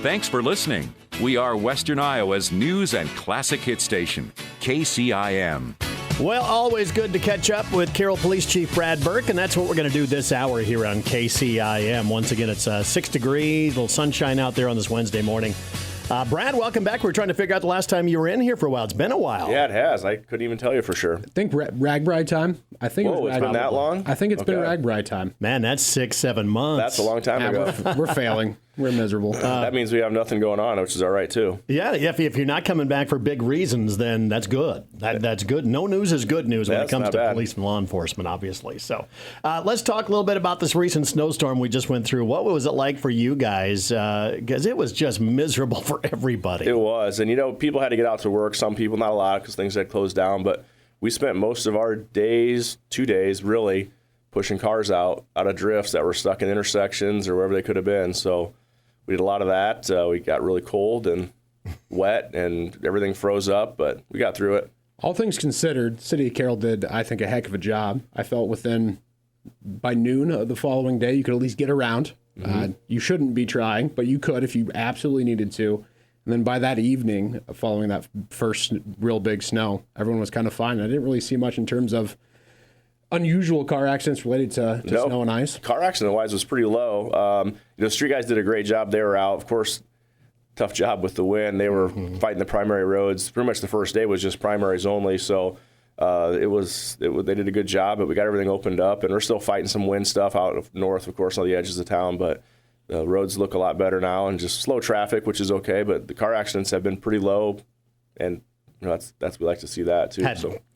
Thanks for listening. We are Western Iowa's news and classic hit station, KCIM. Well, always good to catch up with Carroll Police Chief Brad Burke, and that's what we're going to do this hour here on KCIM. Once again, it's 6 degrees, a little sunshine out there on this Wednesday morning. Brad, welcome back. We're trying to figure out the last time you were in here for a while. It's been a while. Yeah, it has. I couldn't even tell you for sure. I think Ragbride time. I think it's been that long? I think it's been Ragbride time. Man, that's 6-7 months. That's a long time ago. We're failing. We're miserable. That means we have nothing going on, which is all right, too. Yeah, if you're not coming back for big reasons, then that's good. That's good. No news is good news when it comes to police and law enforcement, obviously. So let's talk a little bit about this recent snowstorm we just went through. What was it like for you guys? Because it was just miserable for everybody. It was. And, people had to get out to work. Some people, not a lot, because things had closed down. But we spent most of our days, 2 days, really, pushing cars out of drifts that were stuck in intersections or wherever they could have been. So we did a lot of that. We got really cold and wet, and everything froze up, but we got through it. All things considered, City of Carroll did, I think, a heck of a job. I felt by noon of the following day, you could at least get around. Mm-hmm. You shouldn't be trying, but you could if you absolutely needed to. And then by that evening, following that first real big snow, everyone was kind of fine. I didn't really see much in terms of unusual car accidents related to snow and ice. Car accident-wise was pretty low. Street guys did a great job. They were out. Of course, tough job with the wind. They were fighting the primary roads. Pretty much the first day was just primaries only, so they did a good job, but we got everything opened up, and we're still fighting some wind stuff out of north, of course, on the edges of town, but the roads look a lot better now, and just slow traffic, which is okay, but the car accidents have been pretty low, and we like to see that, too.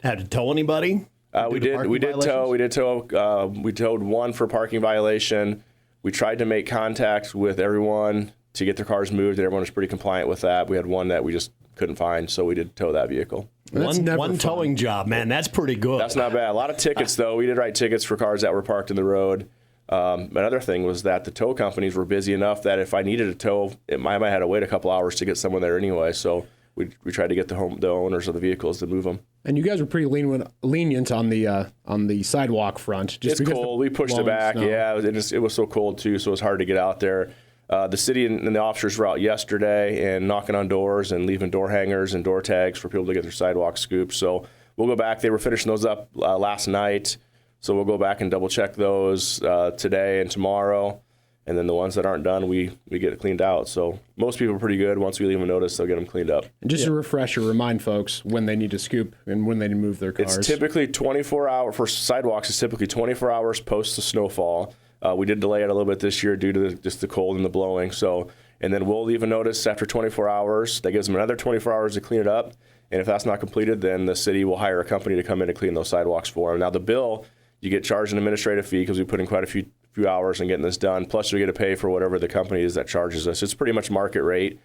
Had to tow anybody? We did tow. We towed one for parking violation. We tried to make contact with everyone to get their cars moved, and everyone was pretty compliant with that. We had one that we just couldn't find, so we did tow that vehicle. One towing job, man. That's pretty good. That's not bad. A lot of tickets, though. We did write tickets for cars that were parked in the road. Another thing was that the tow companies were busy enough that if I needed a tow, I might have had to wait a couple hours to get someone there anyway. So we tried to get the owners of the vehicles to move them. And you guys were pretty lenient on the sidewalk front. It's cold. We pushed it back. Snow. Yeah, it was so cold too, so it was hard to get out there. The city and the officers were out yesterday and knocking on doors and leaving door hangers and door tags for people to get their sidewalk scooped. So we'll go back. They were finishing those up last night, so we'll go back and double check those today and tomorrow. And then the ones that aren't done, we get it cleaned out. So most people are pretty good. Once we leave them a notice, they'll get them cleaned up. And just a refresher, remind folks when they need to scoop and when they need to move their cars. It's typically 24 hours. For sidewalks, it's typically 24 hours post the snowfall. We did delay it a little bit this year due to just the cold and the blowing. And then we'll leave a notice after 24 hours. That gives them another 24 hours to clean it up. And if that's not completed, then the city will hire a company to come in and clean those sidewalks for them. Now, the bill, you get charged an administrative fee because we put in quite a few hours in getting this done. Plus, we get to pay for whatever the company is that charges us. It's pretty much market rate.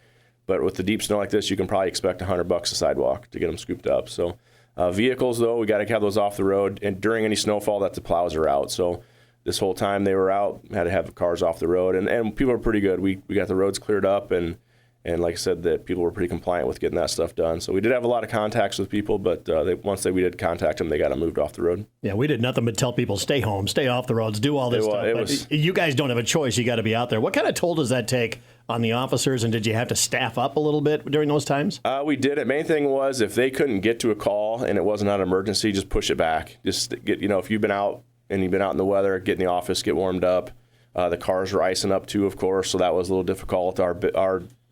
But with the deep snow like this, you can probably expect $100 a sidewalk to get them scooped up. So vehicles, though, we got to have those off the road. And during any snowfall, that the plows are out. So this whole time they were out, had to have the cars off the road. And people are pretty good. We got the roads cleared up, and like I said, that people were pretty compliant with getting that stuff done. So we did have a lot of contacts with people, but once we did contact them, they got them moved off the road. Yeah, we did nothing but tell people, stay home, stay off the roads, do all this stuff. You guys don't have a choice. You got to be out there. What kind of toll does that take on the officers, and did you have to staff up a little bit during those times? We did. The main thing was if they couldn't get to a call and it wasn't an emergency, just push it back. Just get, if you've been out and you've been out in the weather, get in the office, get warmed up. The cars were icing up too, of course, so that was a little difficult.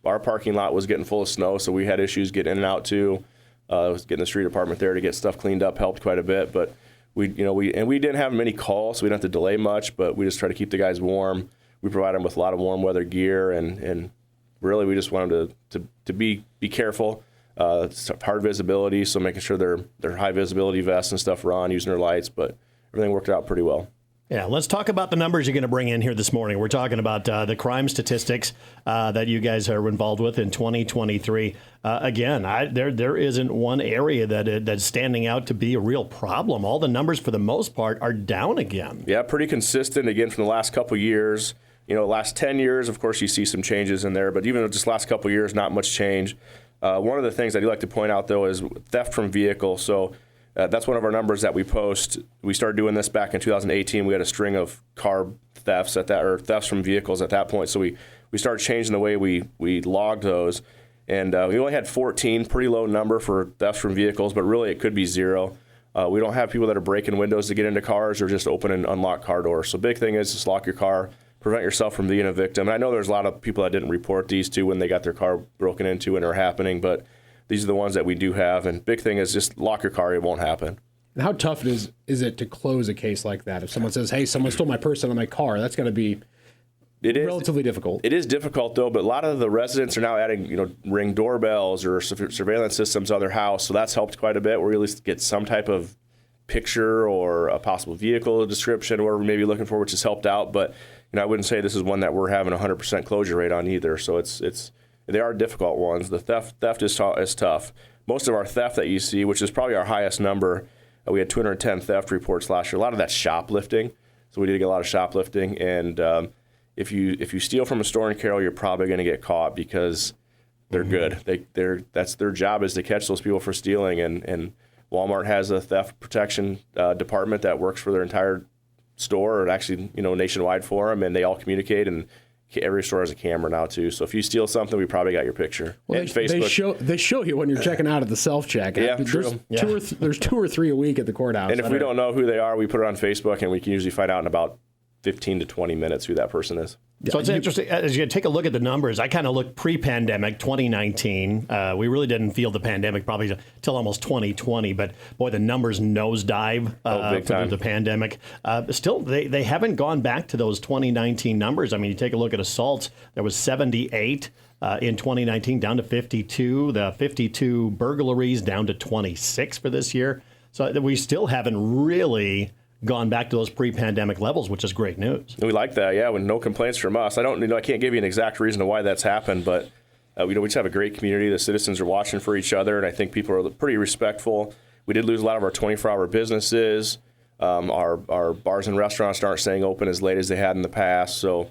Our parking lot was getting full of snow, so we had issues getting in and out too. Getting the street department there to get stuff cleaned up helped quite a bit. But we didn't have many calls, so we didn't have to delay much. But we just try to keep the guys warm. We provide them with a lot of warm weather gear, and really we just want them to be careful. It's hard visibility, so making sure their high visibility vests and stuff are on, using their lights. But everything worked out pretty well. Yeah, let's talk about the numbers you're going to bring in here this morning. We're talking about the crime statistics that you guys are involved with in 2023. Again, there isn't one area that's standing out to be a real problem. All the numbers, for the most part, are down again. Yeah, pretty consistent, again, from the last couple of years. Last 10 years, of course, you see some changes in there, but even just last couple of years, not much change. One of the things I do like to point out, though, is theft from vehicle. So that's one of our numbers that we post. We started doing this back in 2018. We had a string of car thefts thefts from vehicles at that point. So we we started changing the way we logged those. And we only had 14, pretty low number for thefts from vehicles, but really it could be 0. We don't have people that are breaking windows to get into cars or just open and unlock car doors. So big thing is just lock your car, prevent yourself from being a victim. And I know there's a lot of people that didn't report these to when they got their car broken into and are happening, but these are the ones that we do have. And big thing is just lock your car, it won't happen. And how tough is it to close a case like that? If someone says, hey, someone stole my purse out of my car, that's got to be relatively difficult. It is difficult, though, but a lot of the residents are now adding, Ring doorbells or surveillance systems on their house, so that's helped quite a bit. Where you at least get some type of picture or a possible vehicle description, whatever we may be looking for, which has helped out. But I wouldn't say this is one that we're having a 100% closure rate on either. So they are difficult ones. The theft is tough. Most of our theft that you see, which is probably our highest number, we had 210 theft reports last year. A lot of that's shoplifting, so we did get a lot of shoplifting, and if you steal from a store in Carroll, you're probably going to get caught because they're good. That's their job, is to catch those people for stealing. And Walmart has a theft protection department that works for their entire store, or actually nationwide for them, and they all communicate. And every store has a camera now too. So if you steal something, we probably got your picture. Well, they show you when you're checking out at the self check. Yeah, true. There's 2 or 3 a week at the courthouse. And if we don't know who they are, we put it on Facebook, and we can usually find out in about 15 to 20 minutes who that person is. So it's interesting, as you take a look at the numbers, I kind of look pre-pandemic, 2019. We really didn't feel the pandemic probably till almost 2020, but boy, the numbers nosedive for the pandemic. Still, they haven't gone back to those 2019 numbers. I mean, you take a look at assaults, there was 78 in 2019, down to 52. The 52 burglaries down to 26 for this year. So we still haven't really gone back to those pre-pandemic levels, which is great news. We like that, yeah. With no complaints from us. I can't give you an exact reason to why that's happened, but we just have a great community. The citizens are watching for each other, and I think people are pretty respectful. We did lose a lot of our 24-hour businesses. Our bars and restaurants aren't staying open as late as they had in the past, so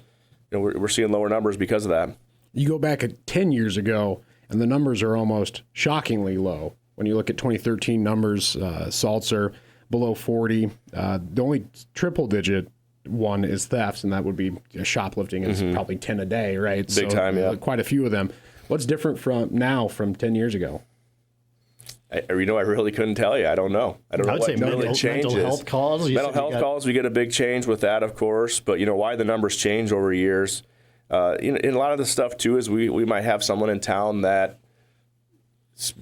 we're seeing lower numbers because of that. You go back 10 years ago, and the numbers are almost shockingly low. When you look at 2013 numbers, assaults are below 40. The only triple-digit one is thefts, and that would be shoplifting. It's probably 10 a day, right? Big time, yeah. Quite a few of them. What's different from 10 years ago? I really couldn't tell you. I don't know. I would say mental health calls. Mental health calls, we get a big change with that, of course. But why the numbers change over years. And a lot of the stuff too is we might have someone in town that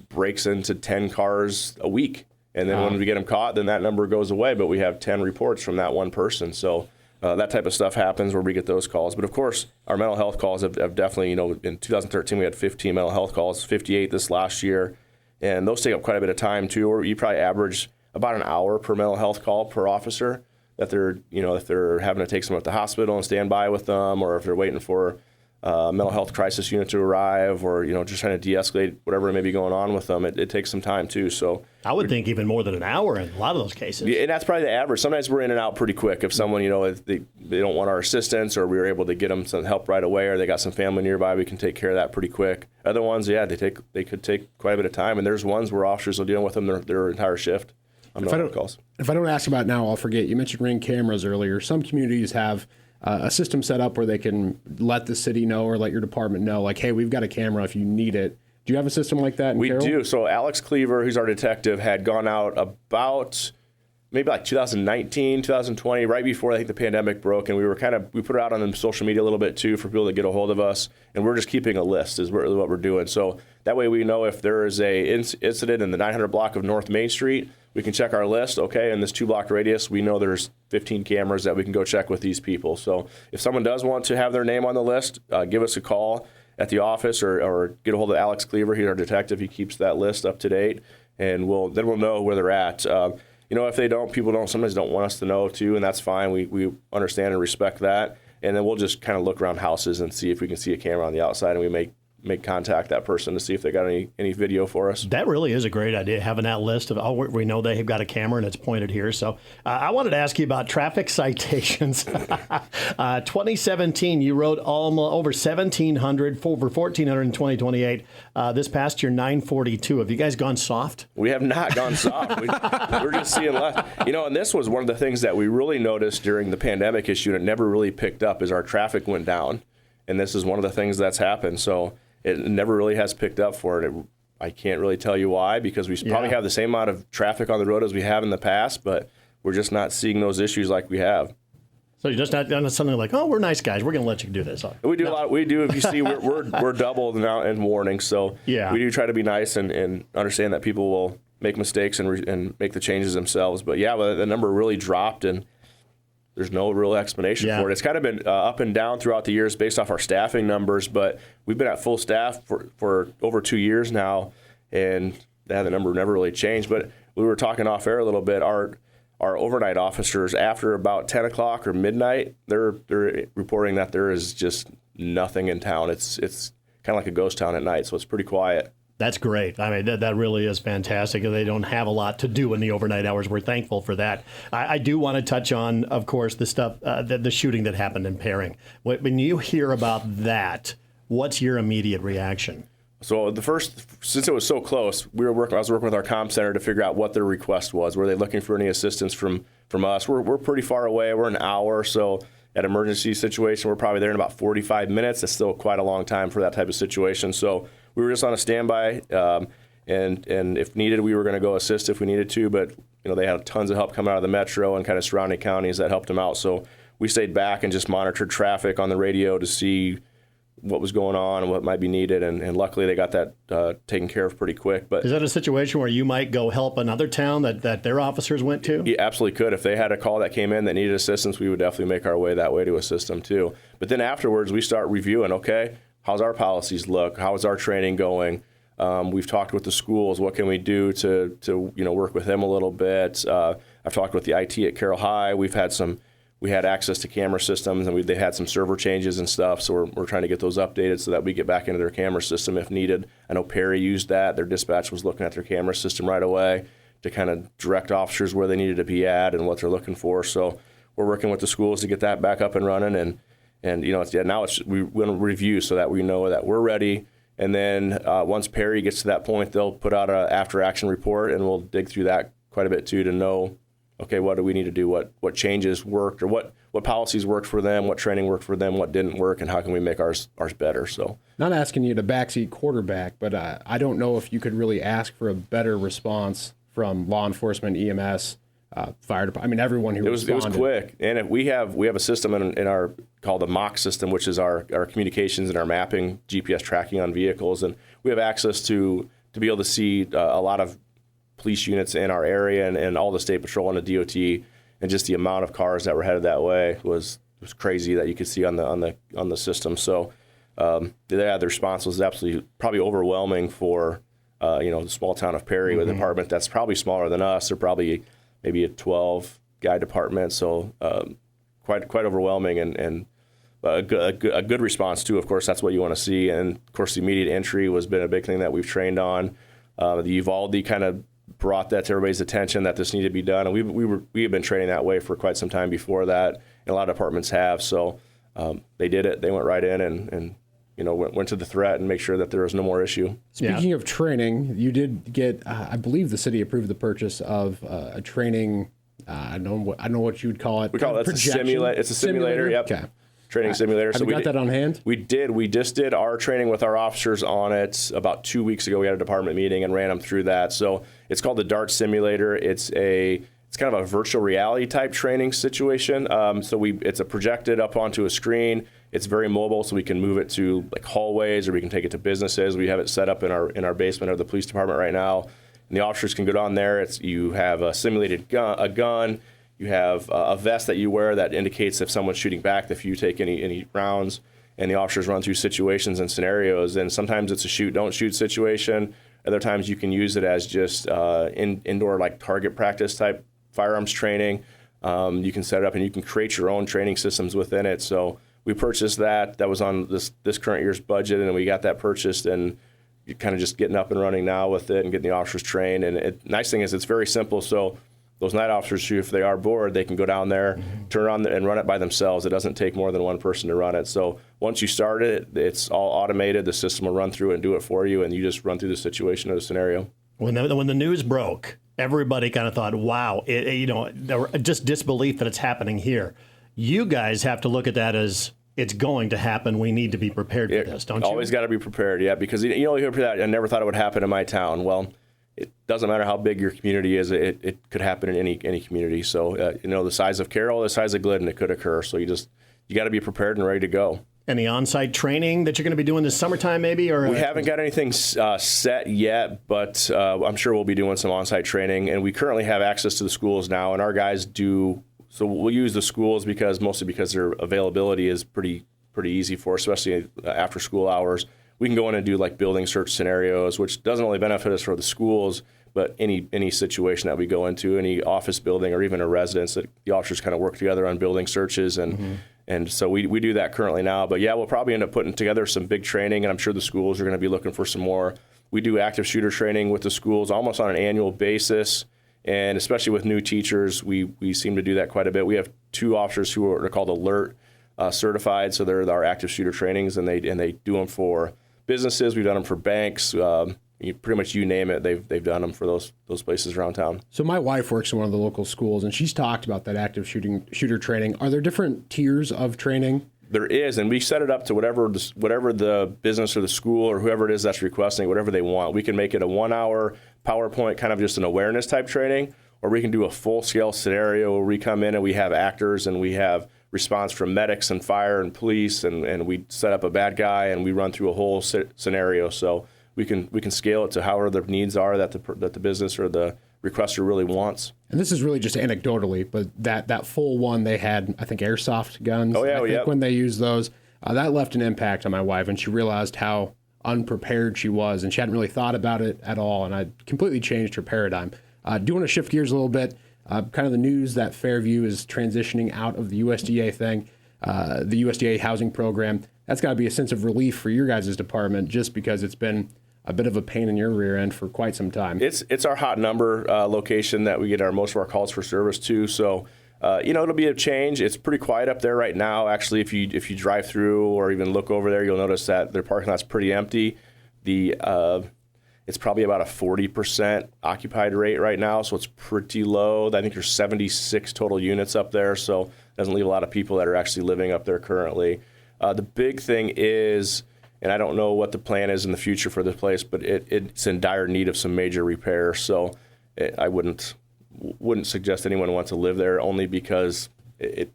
breaks into 10 cars a week. And then when we get them caught, then that number goes away. But we have 10 reports from that one person. So that type of stuff happens where we get those calls. But, of course, our mental health calls have definitely, in 2013 we had 15 mental health calls, 58 this last year. And those take up quite a bit of time, too. Or you probably average about an hour per mental health call per officer that they're, if they're having to take someone to the hospital and stand by with them, or if they're waiting for mental health crisis unit to arrive, or just trying to de-escalate whatever may be going on with them. It takes some time too. So I would think even more than an hour in a lot of those cases. Yeah, and that's probably the average. Sometimes we're in and out pretty quick. If someone if they don't want our assistance, or we were able to get them some help right away, or they got some family nearby, we can take care of that pretty quick. Other ones, they could take quite a bit of time. And there's ones where officers will deal with them their entire shift on mental health calls. If I don't ask about it now, I'll forget. You mentioned Ring cameras earlier. Some communities have a system set up where they can let the city know or let your department know, like, hey, we've got a camera if you need it. Do you have a system like that in Carroll? We do. So Alex Cleaver, who's our detective, had gone out about maybe like 2019, 2020, right before I think the pandemic broke, and we put it out on social media a little bit too for people to get a hold of us, and we're just keeping a list is really what we're doing. So that way we know if there is a incident in the 900 block of North Main Street, we can check our list. Okay, in this 2-block radius, we know there's 15 cameras that we can go check with these people. So if someone does want to have their name on the list, give us a call at the office, or get a hold of Alex Cleaver. He's our detective. He keeps that list up to date, and we'll know where they're at. If they don't, people sometimes don't want us to know too, and that's fine. We understand and respect that. And then we'll just kind of look around houses and see if we can see a camera on the outside, and we make contact that person to see if they got any video for us. That really is a great idea, having that list of, we know they have got a camera and it's pointed here. So I wanted to ask you about traffic citations. 2017, you wrote over 1,700, over 1,400 in 2028. This past year, 942. Have you guys gone soft? We have not gone soft. We're just seeing less. And this was one of the things that we really noticed during the pandemic issue, and it never really picked up, is our traffic went down. and this is one of the things that's happened. So it never really has picked up for it. I can't really tell you why, because we probably have the same amount of traffic on the road as we have in the past, but we're just not seeing those issues like we have. So you're just not done something like, oh, we're nice guys, we're going to let you do this. We do a lot. We do. If you see, we're doubled now in warnings. So we do try to be nice and understand that people will make mistakes and make the changes themselves. But the number really dropped, and there's no real explanation for it. It's kind of been up and down throughout the years based off our staffing numbers, but we've been at full staff for over 2 years now, and the number never really changed. But we were talking off air a little bit. Our overnight officers, after about 10 o'clock or midnight, they're reporting that there is just nothing in town. It's kind of like a ghost town at night, so it's pretty quiet. That's great. I mean, that really is fantastic. They don't have a lot to do in the overnight hours. We're thankful for that. I do want to touch on, of course, the stuff, the shooting that happened in Perry. When you hear about that, what's your immediate reaction? So since it was so close, I was working with our comm center to figure out what their request was. Were they looking for any assistance from us? We're pretty far away. We're an hour, so at emergency situation, we're probably there in about 45 minutes. That's still quite a long time for that type of situation. So we were just on a standby, and if needed, we were going to go assist if we needed to. But they had tons of help coming out of the metro and kind of surrounding counties that helped them out. So we stayed back and just monitored traffic on the radio to see what was going on and what might be needed, and luckily they got that taken care of pretty quick. But is that a situation where you might go help another town that their officers went to? You absolutely could. If they had a call that came in that needed assistance, we would definitely make our way that way to assist them too. But then afterwards, we start reviewing, okay, how's our policies look? How is our training going? We've talked with the schools. What can we do to work with them a little bit? I've talked with the IT at Carroll High. We had access to camera systems, and they had some server changes and stuff, so we're trying to get those updated so that we get back into their camera system if needed. I know Perry used that. Their dispatch was looking at their camera system right away to kind of direct officers where they needed to be at and what they're looking for. So we're working with the schools to get that back up and running, and now we want to review so that we know that we're ready. And then once Perry gets to that point, they'll put out an after-action report, and we'll dig through that quite a bit too to know, okay, what do we need to do? What changes worked, or what policies worked for them? What training worked for them? What didn't work? And how can we make ours better? So, not asking you to backseat quarterback, but I don't know if you could really ask for a better response from law enforcement, EMS, fire department. I mean, everyone who responded. It was quick, and we have a system in our called the MOC system, which is our communications and our mapping, GPS tracking on vehicles, and we have access to be able to see a lot of police units in our area and all the state patrol and the DOT, and just the amount of cars that were headed that way was crazy that you could see on the system. So the response was absolutely probably overwhelming for the small town of Perry with a department that's probably smaller than us. They're probably maybe a 12-guy department, so quite overwhelming and a good response too. Of course, that's what you want to see, and of course the immediate entry has been a big thing that we've trained on. The Uvalde kind of brought that to everybody's attention that this needed to be done, and we have been training that way for quite some time before that, and a lot of departments have. So they did it. They went right in and went to the threat and make sure that there was no more issue. Speaking of training, you did get, I believe the city approved the purchase of a training. I don't know what you would call it. We call it a simulator. It's a simulator. Yep. Okay. Training simulator. Have you got that on hand? We did. We just did our training with our officers on it about 2 weeks ago. We had a department meeting and ran them through that. So it's called the DART simulator. It's kind of a virtual reality type training situation. It's projected up onto a screen. It's very mobile, so we can move it to like hallways, or we can take it to businesses. We have it set up in our basement of the police department right now, and the officers can go down there. You have a simulated gun. You have a vest that you wear that indicates if someone's shooting back, if you take any rounds, and the officers run through situations and scenarios. And sometimes it's a shoot, don't shoot situation. Other times you can use it as just indoor like target practice type firearms training. You can set it up and you can create your own training systems within it. So we purchased that. That was on this current year's budget, and we got that purchased, and you're kind of just getting up and running now with it and getting the officers trained. And nice thing is it's very simple. So those night officers, if they are bored, they can go down there, turn it on and run it by themselves. It doesn't take more than one person to run it. So once you start it, it's all automated. The system will run through it and do it for you, and you just run through the situation or the scenario. When the news broke, everybody kind of thought, wow, there were just disbelief that it's happening here. You guys have to look at that as it's going to happen. We need to be prepared for this, don't you? Always got to be prepared, yeah, because you hear that, I never thought it would happen in my town. Well, it doesn't matter how big your community is, it could happen in any community. So, the size of Carroll, the size of Glidden, it could occur. So you got to be prepared and ready to go. Any on-site training that you're going to be doing this summertime maybe? Or we haven't got anything set yet, but I'm sure we'll be doing some on-site training. And we currently have access to the schools now, and our guys do. So we'll use the schools mostly because their availability is pretty easy for, especially after school hours. We can go in and do like building search scenarios, which doesn't only benefit us for the schools, but any situation that we go into, any office building or even a residence, that the officers kind of work together on building searches. And so we do that currently now. But, yeah, we'll probably end up putting together some big training, and I'm sure the schools are going to be looking for some more. We do active shooter training with the schools almost on an annual basis, and especially with new teachers, we seem to do that quite a bit. We have 2 officers who are called alert certified, so they're our active shooter trainings, and they do them for businesses. We've done them for banks. Pretty much you name it, they've done them for those places around town. So my wife works in one of the local schools, and she's talked about that active shooter training. Are there different tiers of training? There is, and we set it up to whatever the business or the school or whoever it is that's requesting, whatever they want. We can make it a 1-hour PowerPoint, kind of just an awareness type training, or we can do a full-scale scenario where we come in and we have actors and we have response from medics and fire and police, and we set up a bad guy and we run through a whole scenario. So we can scale it to however the needs are that the business or the requester really wants. And this is really just anecdotally, but that full one, they had, I think, airsoft guns. Oh, yeah, I think when they used those, that left an impact on my wife, and she realized how unprepared she was, and she hadn't really thought about it at all, and I completely changed her paradigm. Do want to shift gears a little bit, kind of the news that Fairview is transitioning out of the USDA thing, the USDA housing program. That's got to be a sense of relief for your guys' department, just because it's been a bit of a pain in your rear end for quite some time. It's our hot number location that we get most of our calls for service to. So, it'll be a change. It's pretty quiet up there right now. Actually, if you drive through or even look over there, you'll notice that their parking lot's pretty empty. It's probably about a 40% occupied rate right now, so it's pretty low. I think there's 76 total units up there, so it doesn't leave a lot of people that are actually living up there currently. The big thing is, and I don't know what the plan is in the future for this place, but it's in dire need of some major repairs. So I wouldn't suggest anyone want to live there, only because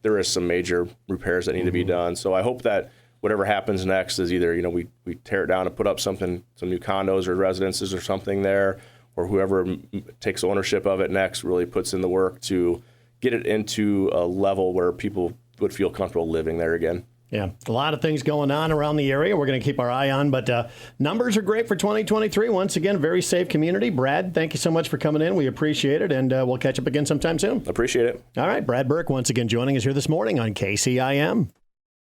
there is some major repairs that need to be done. So I hope that whatever happens next is either we tear it down and put up some new condos or residences or something there, or whoever takes ownership of it next really puts in the work to get it into a level where people would feel comfortable living there again. Yeah, a lot of things going on around the area we're going to keep our eye on, but numbers are great for 2023. Once again, very safe community. Brad, thank you so much for coming in. We appreciate it, and we'll catch up again sometime soon. Appreciate it. All right, Brad Burke once again joining us here this morning on KCIM.